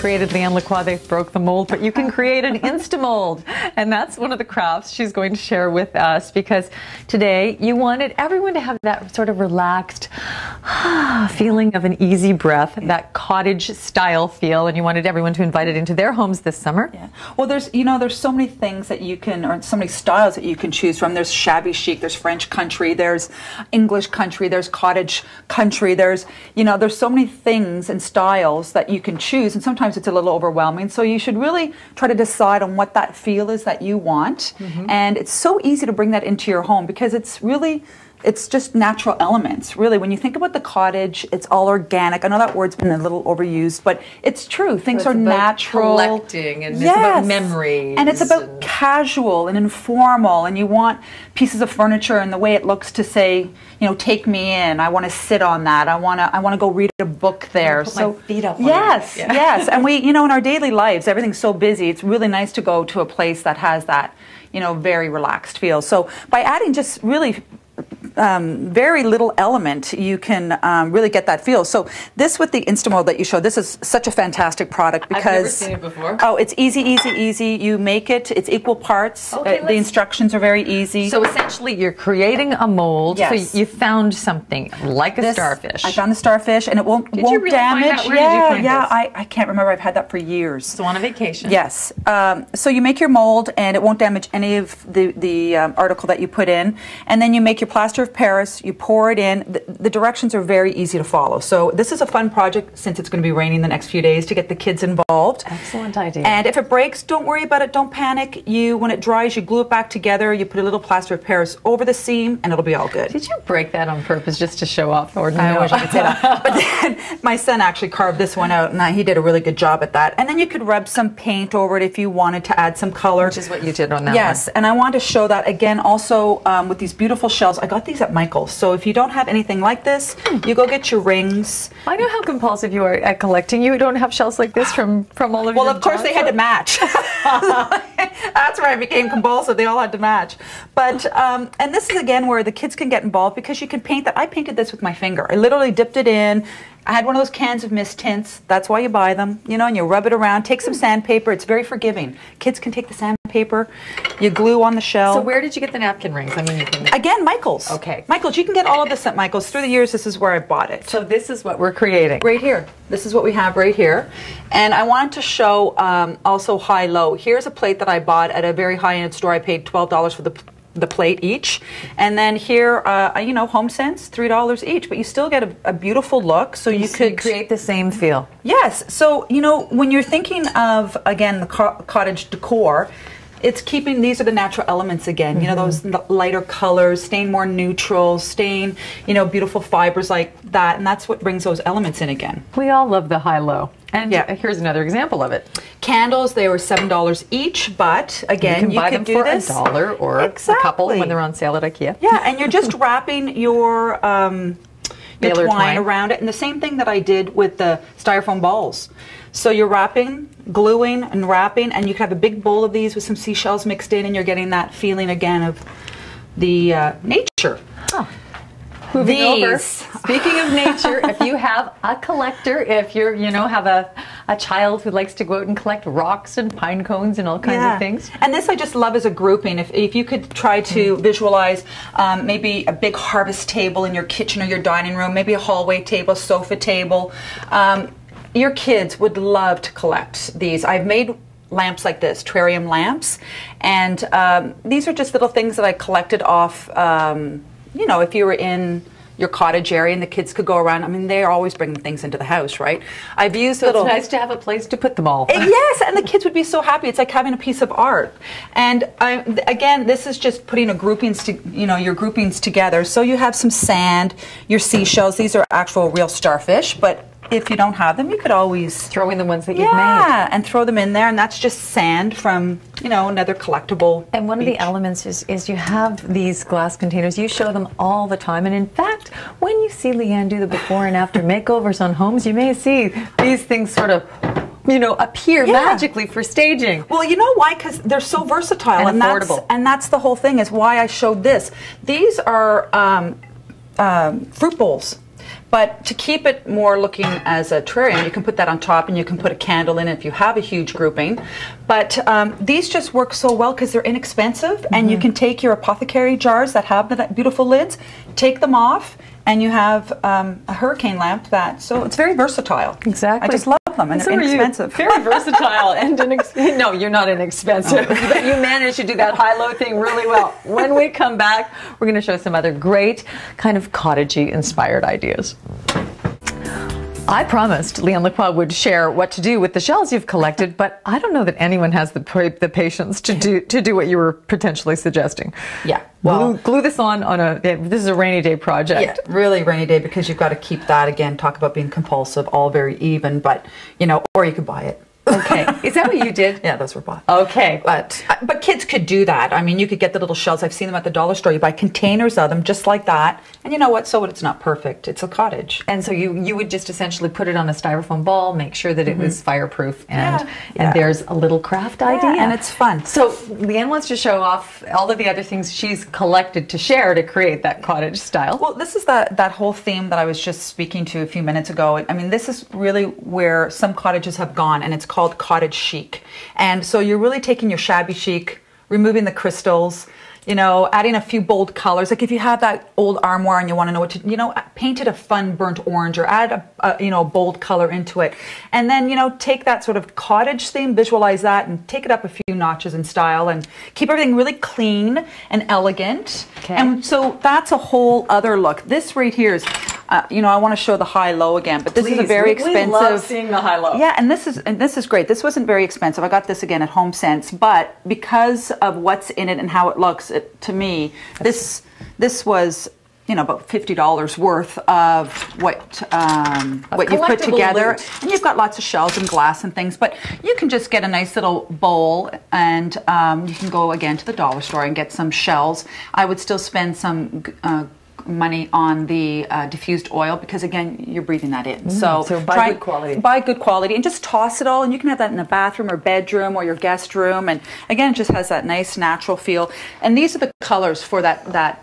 created LeeAnn Lacroix, they broke the mold, but you can create an Instamold. And that's one of the crafts she's going to share with us, because today you wanted everyone to have that sort of relaxed feeling of an easy breath, that cottage style feel, and you wanted everyone to invite it into their homes this summer. Yeah. Well, there's so many things that you can, or so many styles that you can choose from. There's shabby chic, there's French country, there's English country, there's cottage country, there's so many things and styles that you can choose, and sometimes it's a little overwhelming. So you should really try to decide on what that feel is that you want. And it's so easy to bring that into your home because it's just natural elements. Really, when you think about the cottage, it's all organic. I know that word's been a little overused, but it's true. Things are natural. Collecting, and it's about memories. And it's about casual and informal, and you want pieces of furniture and the way it looks to say, take me in. I want to sit on that. I want to go read a book there. Put my feet up on yes, it. Yeah. Yes. And we, in our daily lives, everything's so busy. It's really nice to go to a place that has that, very relaxed feel. So by adding just really very little element, you can really get that feel. So this with the Instamold that you showed, this is such a fantastic product because I've never seen it before. Oh, it's easy, easy, easy. You make it. It's equal parts. Okay, the instructions are very easy. So essentially, you're creating a mold. Yes. So you found something like a starfish. I found the starfish, and it won't Did you really damage. Find out? Where did you find this? I can't remember. I've had that for years. So on a vacation. Yes. So you make your mold, and it won't damage any of the article that you put in, and then you make your plaster of Paris. You pour it in. The directions are very easy to follow. So this is a fun project since it's going to be raining the next few days to get the kids involved. Excellent idea. And if it breaks, don't worry about it. Don't panic. When it dries, you glue it back together. You put a little plaster of Paris over the seam, and it'll be all good. Did you break that on purpose just to show off? Or I wish I could say that. But then my son actually carved this one out, and he did a really good job at that. And then you could rub some paint over it if you wanted to add some color. Which is what you did on that Yes, and I wanted to show that again also with these beautiful shells. I got these at Michael's. So if you don't have anything like this, you go get your rings. I know how compulsive you are at collecting. You don't have shells like this from all of your Well, of course, they had to match. That's where I became compulsive. They all had to match. But, and this is again where the kids can get involved because you can paint that. I painted this with my finger. I literally dipped it in. I had one of those cans of mist tints. That's why you buy them, and you rub it around. Take some sandpaper. It's very forgiving. Kids can take the sandpaper. You glue on the shell. So where did you get the napkin rings? I mean, again, Michael's. Okay. Michael's. You can get all of this at Michael's. Through the years, this is where I bought it. So this is what we're creating. Right here. This is what we have right here. And I wanted to show also high-low. Here's a plate that I bought at a very high-end store. I paid $12 for the plate each, and then here HomeSense, $3 each, but you still get a beautiful look. So you could create the same feel. Yes. So when you're thinking of again the cottage decor, it's keeping, these are the natural elements again, those lighter colors, staying more neutral, staying, beautiful fibers like that, and that's what brings those elements in again. We all love the high-low. And here's another example of it. Candles, they were $7 each, but again, you can buy them for $1 or a couple when they're on sale at IKEA. Yeah, and you're just wrapping your twine around it, and the same thing that I did with the styrofoam balls. So you're wrapping, gluing, and wrapping, and you can have a big bowl of these with some seashells mixed in, and you're getting that feeling again of the nature. Oh. Moving over. Speaking of nature, if you have a collector, if you're, have a child who likes to go out and collect rocks and pine cones and all kinds of things. And this I just love as a grouping. If you could try to visualize maybe a big harvest table in your kitchen or your dining room, maybe a hallway table, sofa table. Your kids would love to collect these. I've made lamps like this, terrarium lamps, and these are just little things that I collected off if you were in your cottage area and the kids could go around. I mean, they're always bringing things into the house, right? I've used it's nice to have a place to put them all. Yes, and the kids would be so happy. It's like having a piece of art. And again, this is just putting your groupings together. So you have some sand, your seashells. These are actual real starfish, but if you don't have them, you could always throw in the ones that you've made. Yeah, and throw them in there, and that's just sand from, another collectible. And one of the elements is you have these glass containers. You show them all the time, and in fact, when you see LeeAnn do the before and after makeovers on homes, you may see these things sort of appear magically for staging. Well, you know why? Because they're so versatile and affordable. And that's the whole thing, is why I showed this. These are fruit bowls. But to keep it more looking as a terrarium, you can put that on top, and you can put a candle in it if you have a huge grouping. But these just work so well because they're inexpensive, and you can take your apothecary jars that have the beautiful lids, take them off, and you have a hurricane lamp so it's very versatile. Exactly. I just love them, and they're inexpensive. Very versatile and inexpensive. No, you're not inexpensive, but you managed to do that high-low thing really well. When we come back, we're going to show some other great kind of cottagey inspired ideas. I promised LeeAnn Lacroix would share what to do with the shells you've collected, but I don't know that anyone has the patience to do what you were potentially suggesting. Yeah. Well, glue this on this is a rainy day project. Yeah, really rainy day, because you've got to keep that, again, talk about being compulsive, all very even, but, you know, or you could buy it. Okay. Is that what you did? Yeah, those were bought. Okay. But kids could do that. I mean, you could get the little shells. I've seen them at the dollar store. You buy containers of them just like that. And you know what? So what? It's not perfect. It's a cottage. And so you would just essentially put it on a styrofoam ball, make sure that it was fireproof, and there's a little craft idea. And it's fun. So LeeAnn wants to show off all of the other things she's collected to share to create that cottage style. Well, this is that whole theme that I was just speaking to a few minutes ago. I mean, this is really where some cottages have gone, and it's called cottage chic. And so you're really taking your shabby chic, removing the crystals, you know, adding a few bold colors. Like if you have that old armoire and you want to know what to, you know, paint it a fun burnt orange, or add a bold color into it. And then, you know, take that sort of cottage theme, visualize that, and take it up a few notches in style, and keep everything really clean and elegant. Okay. And so that's a whole other look. This right here is, you know, I want to show the high-low again, but this is a very expensive. We love seeing the high-low. Yeah, and this is great. This wasn't very expensive. I got this again at HomeSense, but because of what's in it and how it looks, to me, this was, you know, about $50 worth of what you put together. Loot. And you've got lots of shells and glass and things, but you can just get a nice little bowl, and you can go again to the dollar store and get some shells. I would still spend some money on the diffused oil, because again, you're breathing that in. So buy good quality. Buy good quality, and just toss it all, and you can have that in the bathroom or bedroom or your guest room, and again, it just has that nice natural feel. And these are the colors for that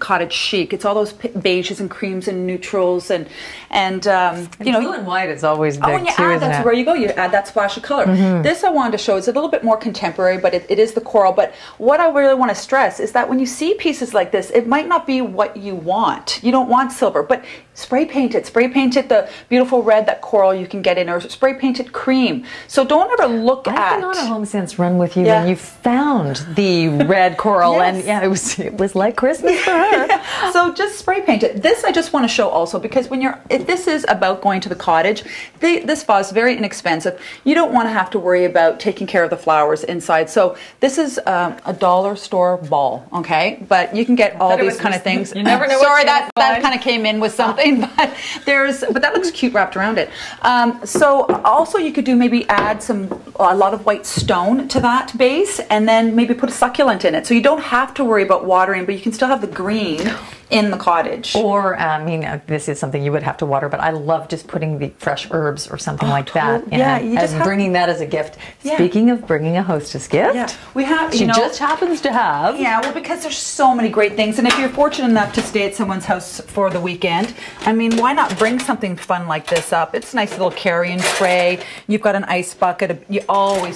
cottage chic. It's all those beiges and creams and neutrals, and you know, blue and white is always big when you too, add, isn't that's it? where you go. You add that splash of color. This I wanted to show is a little bit more contemporary, but it is the coral. But what I really want to stress is that when you see pieces like this, it might not be what you want. You don't want silver, but spray paint it. Spray paint it the beautiful red, that coral you can get in, or spray paint it cream. So don't ever look at. I've been on a HomeSense run with you when you found the red coral, and it was like Christmas for her. So just spray paint it. This I just want to show also, because if this is about going to the cottage, this vase is very inexpensive. You don't want to have to worry about taking care of the flowers inside. So this is a dollar store ball, okay? But you can get all these kind of things. You never know. Sorry, that kind of came in with something, but that looks cute wrapped around it. So also you could maybe add a lot of white stone to that base, and then maybe put a succulent in it. So you don't have to worry about watering, but you can still have the green in the cottage. Or, I mean, this is something you would have to water, but I love just putting the fresh herbs or something like that in, and bringing that as a gift. Speaking of bringing a hostess gift, we have. She just happens to have. Yeah, well, because there's so many great things, and if you're fortunate enough to stay at someone's house for the weekend, I mean, why not bring something fun like this up? It's a nice little carry-in tray. You've got an ice bucket. You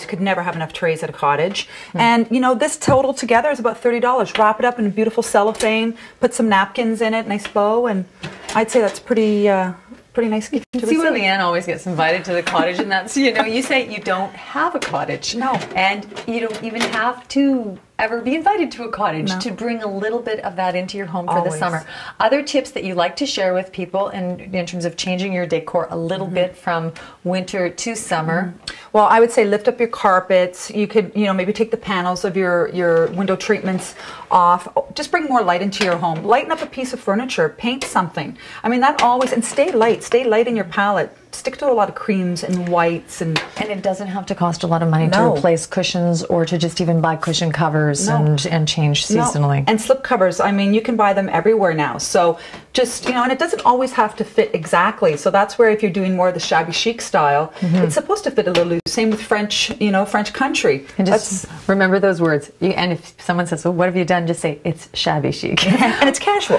could never have enough trays at a cottage. And you know, this total together is about $30. Wrap it up in a beautiful cellophane. Put some napkins in it, nice bow, and I'd say that's pretty nice gift to receive. See where LeeAnn always gets invited to the cottage, and that's, you know, you say you don't have a cottage. No. And you don't even have to ever be invited to a cottage to bring a little bit of that into your home for the summer. Other tips that you like to share with people in terms of changing your decor a little bit from winter to summer? Well, I would say lift up your carpets. You could, you know, maybe take the panels of your window treatments off. Just bring more light into your home. Lighten up a piece of furniture. Paint something. I mean, that always, and stay light. Stay light in your palette. Stick to a lot of creams and whites, and it doesn't have to cost a lot of money to replace cushions, or to just even buy cushion covers and change seasonally. And slip covers, I mean, you can buy them everywhere now. So just, you know, and it doesn't always have to fit exactly. So that's where, if you're doing more of the shabby chic style, it's supposed to fit a little loose. Same with French, you know, French country. And just remember those words. And if someone says, well, what have you done? Just say, it's shabby chic. And it's casual.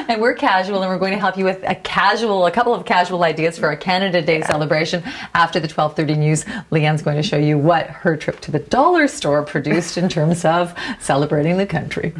And we're casual, and we're going to help you with a couple of casual ideas for our Canada Day celebration. After the 12:30 news, Leanne's going to show you what her trip to the dollar store produced in terms of celebrating the country.